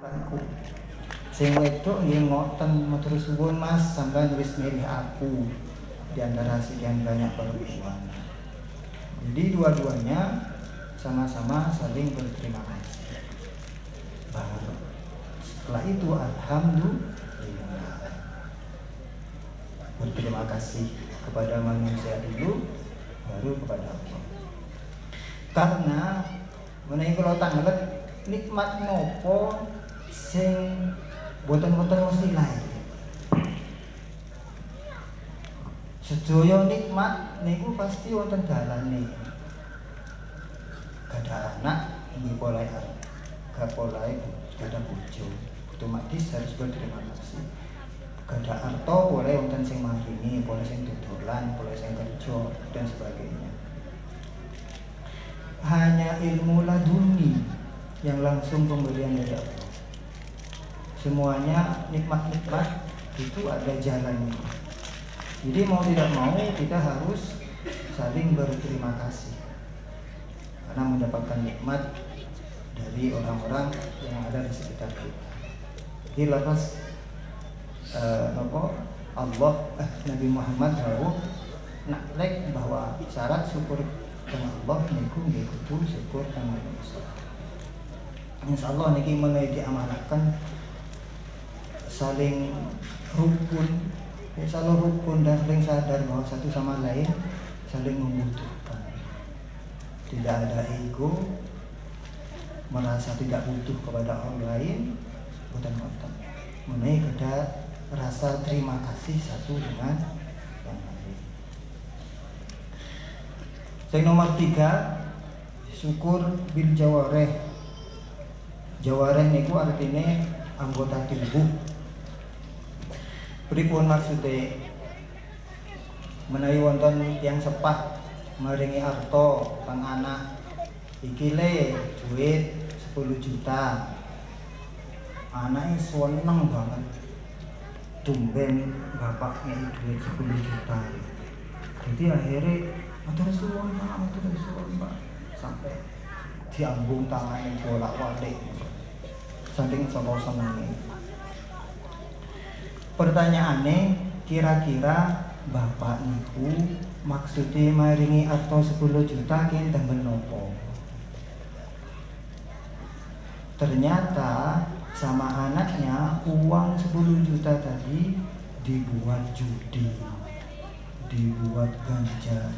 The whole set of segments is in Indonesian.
Aku sing wedok nggih ngoten matur suwun Mas, sampean wis milih aku di antara sekian banyak perempuan. Jadi dua-duanya sama-sama saling berterima kasih. Baru setelah itu alhamdulillah. Berterima kasih kepada manusia dulu, baru kepada Allah. Karena menawi kula tanglet nikmat nopo sing boten-boten wasilah. Sedaya nikmat niku pasti wonten dalane. Kada anak nggih polai gak polai kada bojo. Otomatis harus berterima kasih. Kada arto boleh wonten sing maringi, boleh sing dodolan, boleh sing kerja dan sebagainya. Hanya ilmu laduni yang langsung pemberian dari Allah. Semuanya nikmat-nikmat itu ada jalannya. Jadi mau tidak mau kita harus saling berterima kasih karena mendapatkan nikmat dari orang-orang yang ada di sekitar kita. Jadi lepas Allah Nabi Muhammad tahu naklek bahwa syarat syukur dengan Allah niku nggih kudu syukur dengan manusia. Insyaallah niki menawi diamanahkan saling rukun, saling rukun dan saling sadar bahwa satu sama lain saling membutuhkan. Tidak ada ego, merasa tidak butuh kepada orang lain, boten-boten. Menawi ada rasa terima kasih satu dengan yang lain. Yang nomor 3, syukur bil jawareh. Jawareh niku artinya anggota tubuh. Pripun maksude? Menawi wonten yang sepah maringi arto kang anak iki le duit 10 juta. Anake seneng banget. Tumben bapak ngei duit 10 juta. Jadi akhirnya matur suwun Pak, sampai diambung tangannya bolak-balik. Saking seneng. Pertanyaannya, kira-kira bapak niku maksudnya maringi arto 10 juta kinten menopo? Ternyata sama anaknya uang 10 juta tadi dibuat judi, dibuat ganja,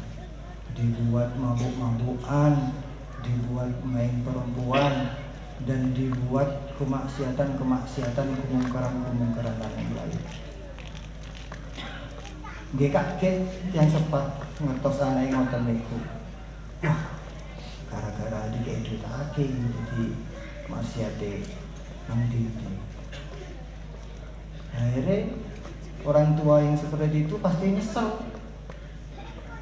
dibuat mabuk-mabukan, dibuat main perempuan, dan dibuat kemaksiatan, kemungkaran lain. Nggih kaget yang sempat ngertos anake ngoten niku. Wah, gara-gara dikek duit akeh jadi maksiate nang ndi. Akhirnya orang tua yang seperti itu pasti nyesel.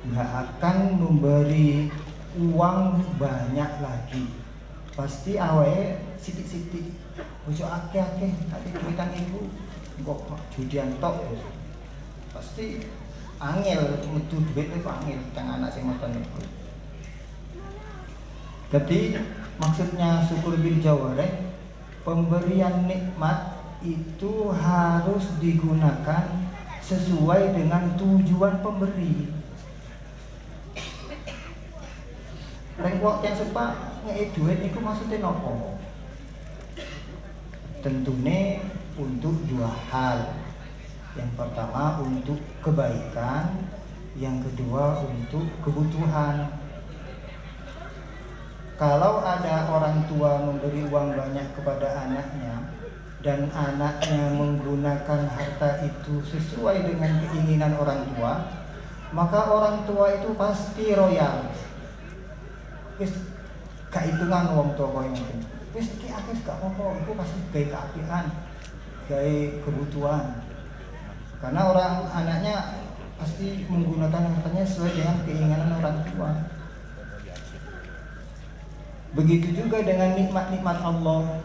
Nggak akan memberi uang banyak lagi. Pasti awake sithik-sithik, ojo akeh-akeh, nek duitan ibu kok judian tok. Pasti angel metu duit itu angel teng anak sing ngoten niku. Jadi maksudnya syukur bil jawareh, pemberian nikmat itu harus digunakan sesuai dengan tujuan pemberi. Rengkok yang sepak ngei duit niku maksudnya nopo? Tentunya untuk 2 hal. Yang pertama untuk kebaikan, yang kedua untuk kebutuhan. Kalau ada orang tua memberi uang banyak kepada anaknya dan anaknya menggunakan harta itu sesuai dengan keinginan orang tua, maka orang tua itu pasti royal. Wis gak hitungan wong tua koyo ngono. Wis iki akeh gak apa-apa, iku pasti gawe keapian, gawe kebutuhan. Karena orang anaknya pasti menggunakan hartanya sesuai dengan keinginan orang tua. Begitu juga dengan nikmat-nikmat Allah.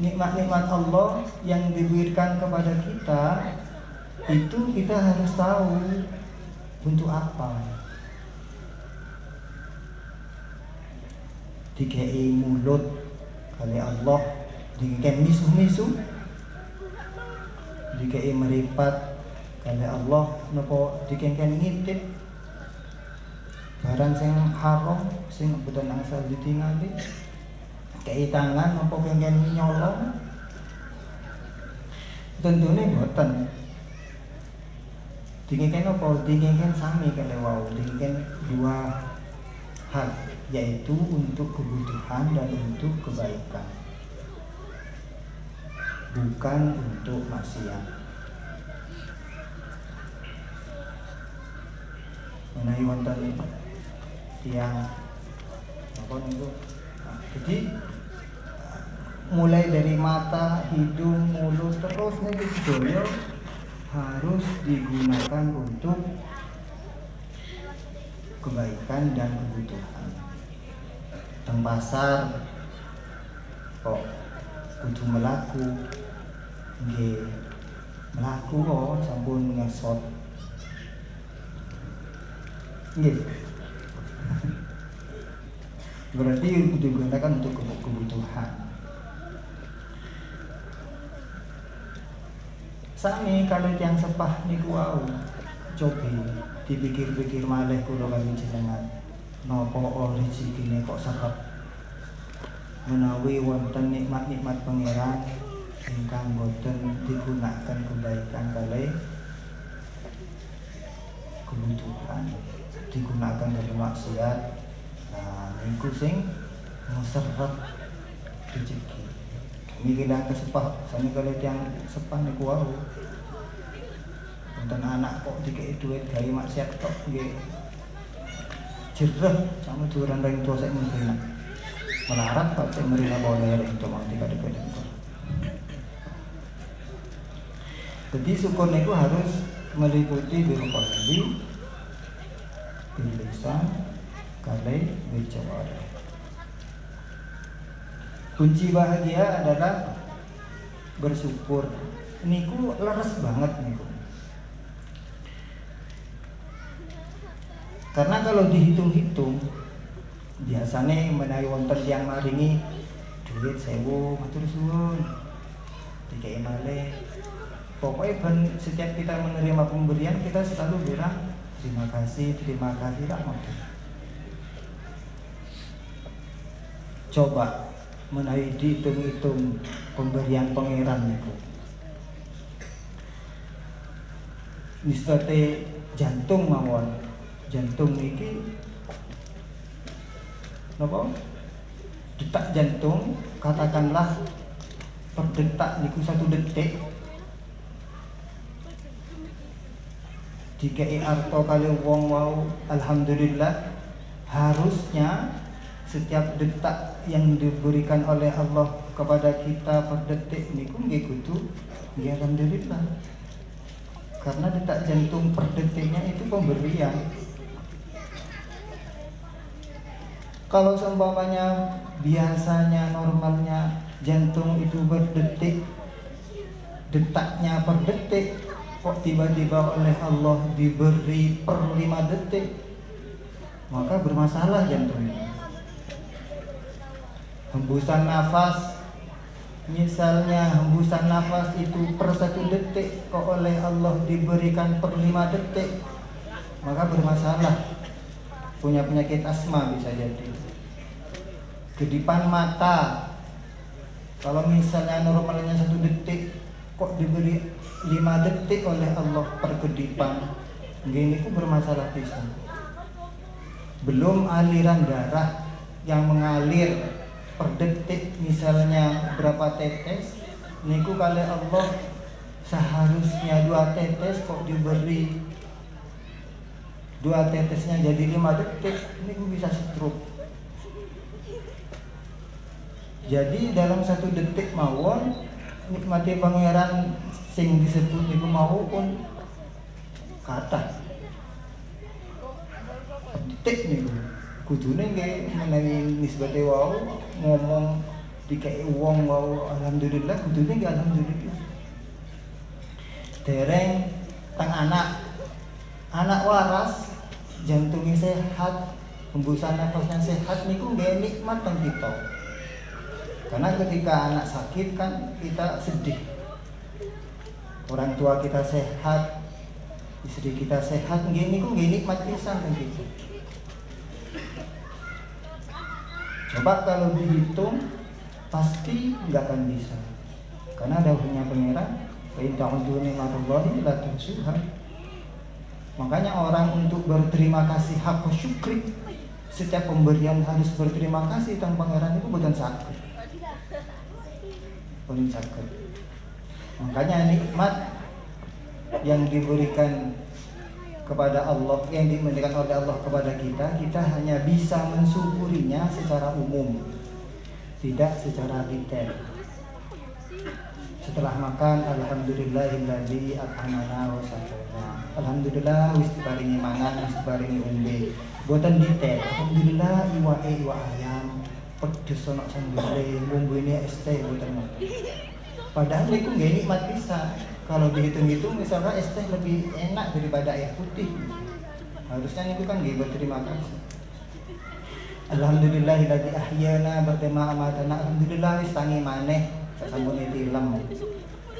Nikmat-nikmat Allah yang diberikan kepada kita itu kita harus tahu untuk apa. Dikei mulut kali Allah dikei misu-misu, dikei meripat kali Allah napa dikei ngintip barang sing haram sing boten angsal ditingali, kei tangan napa kengken nyolong, tentune boten. Dikengken apa? Dikengken sami kali wau, dikengken dua hal, yaitu untuk kebutuhan dan untuk kebaikan, bukan untuk maksiat. Menawi wonten tiyang apa niku? Jadi mulai dari mata, hidung, mulut terus niku sedaya harus digunakan untuk kebaikan dan kebutuhan. Teng pasar kok kudu melaku, nggih melaku kok sampun ngesot. Nggih. Berarti kudu digunakan untuk kebutuhan. Sami kalau yang sepah niku wau, cobi dipikir-pikir malih kula kali jenengan. Napa rezekine kok serep? Menawi wonten nikmat-nikmat pangeran ingkang boten digunakan kebaikan kalih kebutuhan, digunakan dalam maksiat, nah niku sing ngeseret rezeki. Mikiran kesepah, sami kalau yang sepah niku wau. Wonten anak kok dikei duit gawe maksiat tok nggih. Jereh sama duran ring tua sik mrene. Melarat kok sik mrene boleh ring tua mati kadhe-kadhe. Jadi syukur niku harus meliputi bil qalbi, bil lisan, kalih bil jawarih. Kunci bahagia adalah bersyukur. Niku leres banget niku. Karena kalau dihitung-hitung, biasanya menawi wonten yang maringi duit 1000 matur suwun, dikei malih. Pokoknya setiap kita menerima pemberian kita selalu bilang terima kasih rahmat. Coba menawi dihitung-hitung pemberian pangeran niku. Nisbate jantung mawon. Jantung niki napa? Detak jantung katakanlah per detak niku 1 detik. Dikei arto kali wong wau alhamdulillah, harusnya setiap detak yang diberikan oleh Allah kepada kita per detik niku nggih kudu nggih alhamdulillah. Karena detak jantung per detiknya itu pemberian. Kalau seumpamanya biasanya normalnya jantung itu berdetik, detaknya per detik, kok tiba-tiba oleh Allah diberi per 5 detik, maka bermasalah jantungnya. Hembusan nafas, misalnya hembusan nafas itu per 1 detik, kok oleh Allah diberikan per 5 detik, maka bermasalah. Punya penyakit asma bisa jadi. Kedipan mata, kalau misalnya normalnya 1 detik, kok diberi 5 detik oleh Allah per kedipan, ini itu bermasalah pisan. Belum aliran darah yang mengalir per detik, misalnya berapa tetes, niku kali Allah seharusnya 2 tetes, kok diberi 2 tetesnya jadi 5 detik, niku bisa stroke. Jadi dalam 1 detik mawon nikmati pangeran sing disebut niku mau pun kathah. Detik niku kudune nggih menawi nisbate wau ngomong dikei wong wau alhamdulillah, kudune nggih alhamdulillah. Dereng teng anak waras, jantungnya sehat, hembusan nafasnya sehat, niku nggih nikmat teng kita. Karena ketika anak sakit kan kita sedih. Orang tua kita sehat, istri kita sehat, gini nikmat pisan kan gitu. Coba kalau dihitung pasti nggak akan bisa. Karena dahulunya pangeran, fa in ta'udzu ni'matallahi la tuhsuha. Makanya orang untuk berterima kasih hak syukri, setiap pemberian harus berterima kasih tentang pangeran itu bukan sakit. Bukan sakit. Makanya nikmat yang diberikan kepada Allah, yang diberikan oleh Allah kepada kita, kita hanya bisa mensyukurinya secara umum, tidak secara detail. Setelah makan, alhamdulillahilladzi at'amana wa saqana. Alhamdulillah wis diparingi mangan, wis diparingi umbe. Boten detail. Alhamdulillah iwake iwak ayam, pedes ana sambele, bumbune es teh boten. Padahal itu nggak nikmat bisa. Kalau dihitung-hitung misalnya es teh lebih enak daripada air putih. Harusnya itu kan nggak berterima kasih. Alhamdulillahilladzi ahyana ba'da ma amatana. Alhamdulillah wis tangi maneh sasampun tilam.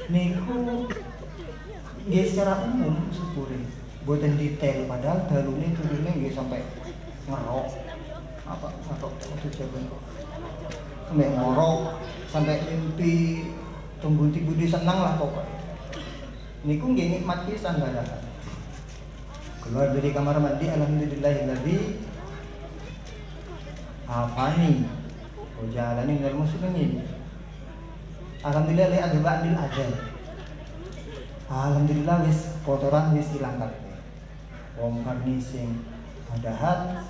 Niku nggih secara umum syukure. Boten detail padahal dalune turune nggih sampai ngerok. Apa ngerok itu jaban. Sampai ngorok, sampai mimpi tunggu budi senang lah pokoknya. Niku nggih nikmat pisan padahal. Keluar dari kamar mandi, alhamdulillahilladzi afani wa ja'alani minal muslimin. Alhamdulillah li adba'dil ajal. Alhamdulillah wis kotoran wis ilang kabeh. Wong karnising padahal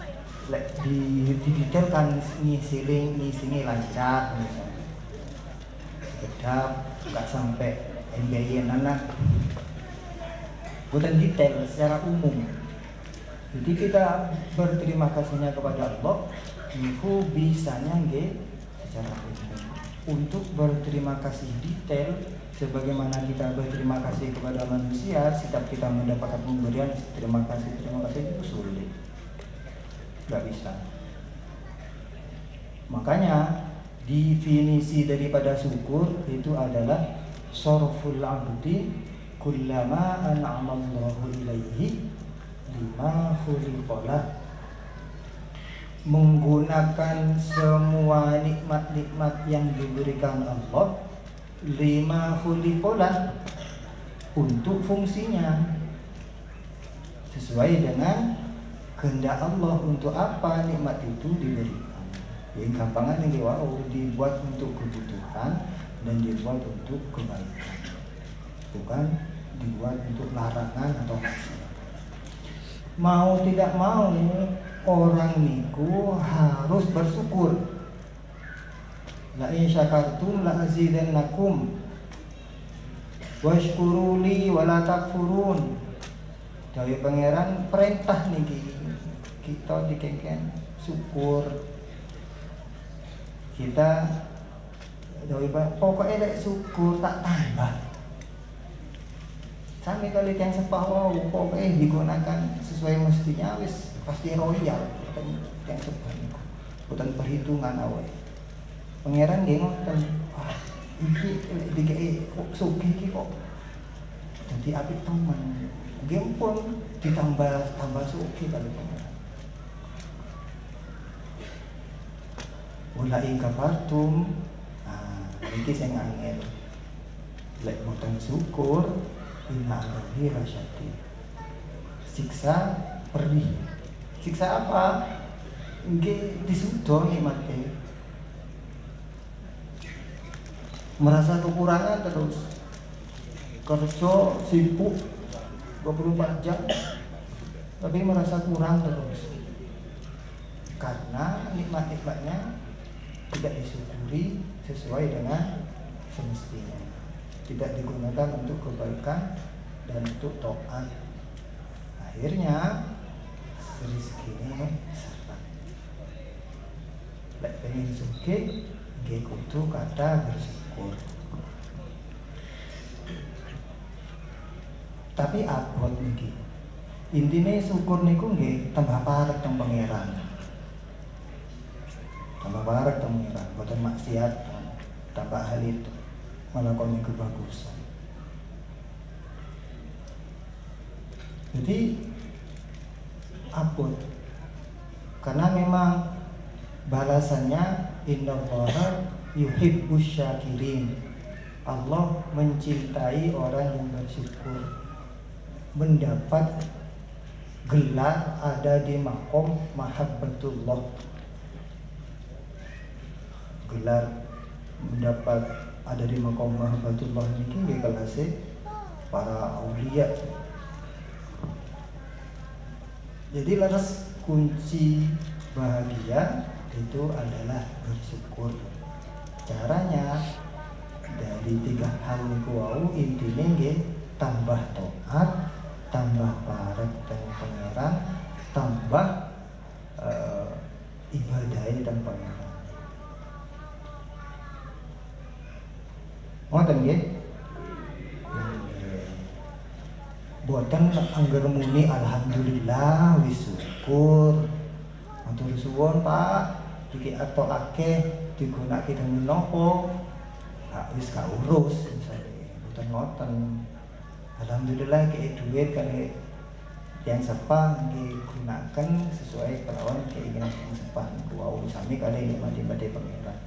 lek didetailkan ngisingi lancar misalnya. Kedap, nggak sampai embayan anak. Bukan detail secara umum. Jadi kita berterima kasihnya kepada Allah, itu bisanya nggih secara umum. Untuk berterima kasih detail, sebagaimana kita berterima kasih kepada manusia, setiap kita mendapatkan pemberian terima kasih itu sulit, nggak bisa. Makanya definisi daripada syukur itu adalah sorful abdi kullama an'amallahu ilaihi lima khuliqalah, menggunakan semua nikmat-nikmat yang diberikan Allah lima khuliqalah untuk fungsinya sesuai dengan kehendak Allah. Untuk apa nikmat itu diberikan? Yang gampangan ini dibuat untuk kebutuhan dan dibuat untuk kebaikan, bukan dibuat untuk larangan atau maksiat. Mau tidak mau orang niku harus bersyukur. La in syakartum la azidannakum washkuruli wala takfurun. Dari pangeran perintah niki kita dikengken syukur. Kita dari pokoknya lek syukur tak tambah. Sampai kali yang sepah pokoknya digunakan sesuai mestinya wis pasti royal yang sepah niku. Bukan perhitungan awal. Pangeran nggih ngoten. Wah, iki dikei sugih iki kok dadi apik temen. Nggih pun ditambah sugih kali pangeran. Wala ing kafartum, iki sing angel. Lek boten syukur, inna allahi rasyadid. Siksa perih. Siksa apa? Nggih disudo nikmate. Merasa kekurangan terus. Kerja sibuk 24 jam tapi merasa kurang terus. Karena nikmat-nikmatnya tidak disyukuri sesuai dengan semestinya, tidak digunakan untuk kebaikan dan untuk taat. Akhirnya rezekinya seret. Lek pengen sugih nggih kudu kata bersyukur. Tapi abot niki. Intine syukur niku nggih tambah parek teng pangeran. Tambah barak temukan, boten maksiat. tambah hal itu melakoni kebagusan. Jadi abot, karena memang balasannya innallaha yuhibbus syakirin. Allah mencintai orang yang bersyukur, mendapat gelar ada di maqam mahabbatullah. Gelar mendapat ada di maqam mahabbatullah ini kelasnya para aulia. Jadi lantas kunci bahagia itu adalah bersyukur. Caranya dari 3 hal niku wau, intine nggih tambah taat, tambah parek teng pangeran, tambah ibadahe teng pangeran. Ngoten nggih? Boten angger muni alhamdulillah wis syukur. Matur suwun Pak, iki atau akeh digunakake dengan nopo? Wis gak urus misale. Boten ngoten. Alhamdulillah kayak duit kali yang sepah digunakan sesuai kelawan keinginan yang sepah. Wow, sami kali nikmat-nikmat pangeran.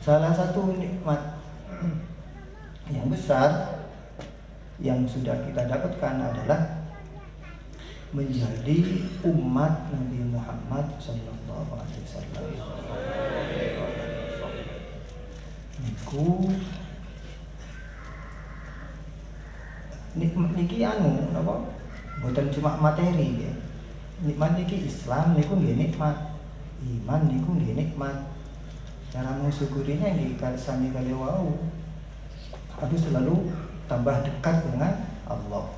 Salah satu nikmat yang besar yang sudah kita dapatkan adalah menjadi umat Nabi Muhammad sallallahu alaihi wasallam. Niku nikmat niki anu napa? Bukan cuma materi ya. Nikmat niki Islam niku nggih nikmat. Iman niku nggih nikmat. Cara mensyukurinya nggih sami kali wau. Harus selalu tambah dekat dengan Allah.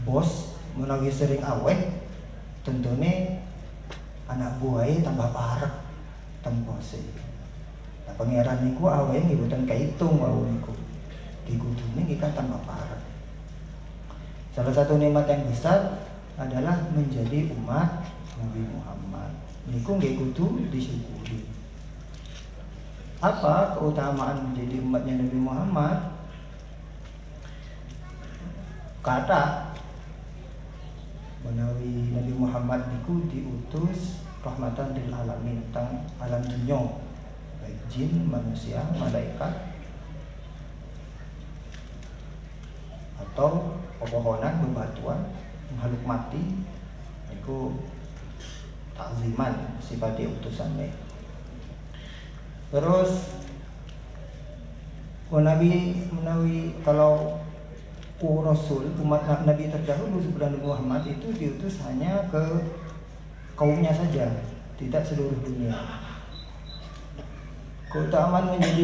Bos menawi sering awet, tentunya anak buahnya tambah parek tembose. Nah, pangeran niku awet nggih boten kaitung wau niku. Digudune nggih kan tambah parek. Salah satu nikmat yang besar adalah menjadi umat Nabi Muhammad. Niku nggih kudu disyukuri. Apa keutamaan menjadi umatnya Nabi Muhammad? Kata menawi Nabi Muhammad niku diutus rahmatan lil alamin tentang alam dunya, baik jin, manusia, malaikat atau pepohonan, bebatuan, makhluk mati niku takziman sifatnya utusannya. Terus menawi kalau Rasul umat Nabi terdahulu sebelum Nabi Muhammad itu diutus hanya ke kaumnya saja, tidak seluruh dunia. Keutamaan menjadi